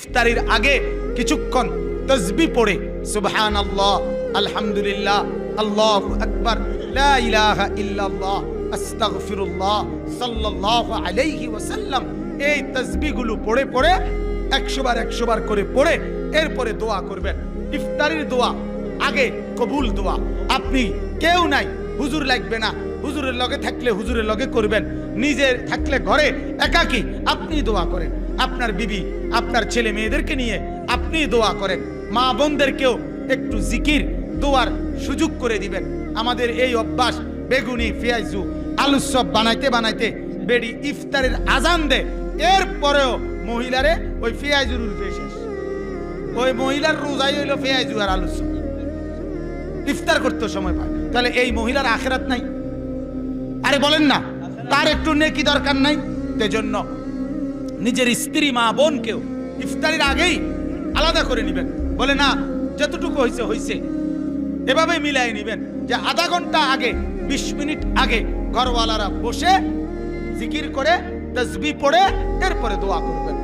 ইফতারির আগে কিছুক্ষণ তাসবিহ পড়ে সুবহানাল্লাহ, আলহামদুলিল্লাহ, আল্লাহু আকবার, লা ইলাহা ইল্লাল্লাহ, আস্তাগফিরুল্লাহ, সাল্লাল্লাহু আলাইহি ওয়াসাল্লাম, এই তাসবিহগুলো পড়ে পড়ে 100 বার করে পড়ে এরপরে দোয়া করবেন। ইফতারির দোয়া আগে কবুল দোয়া। আপনি কেউ নাই, হুজুর লাগবে না, হুজুরের লগে থাকলে হুজুরের লগে করবেন, নিজে থাকলে ঘরে একাকী আপনি দোয়া করেন। আপনার বিবি, আপনার ছেলে মেয়েদেরকে নিয়ে আপনি দোয়া করেন। মা বোনদেরকেও একটু জিকির দোয়ার সুযোগ করে দিবেন। আমাদের এই অভ্যাস, বেগুনি, পেঁয়াজু, আলুর চপ বানাইতে বানাইতে বেডি ইফতারের আজান দেয়, এরপরেও মহিলারে ওই পেঁয়াজুর রূপে শেষ। ওই মহিলার রোজাই হইল পেঁয়াজু আর আলুর চপ, ইফতার করতে সময় পায়। তাহলে এই মহিলার আখিরাত নাই? আরে বলেন না, তার একটু নেকি দরকার নাই? সেজন্য নিজের স্ত্রী মা বোনকেও ইফতারির আগেই আলাদা করে নিবেন। বলে না, যতটুকু হয়েছে হয়েছে, এভাবে মিলাই নিবেন যে আধা ঘন্টা আগে, 20 মিনিট আগে ঘরওয়ালারা বসে জিকির করে তাসবিহ পড়ে এরপরে দোয়া করবেন।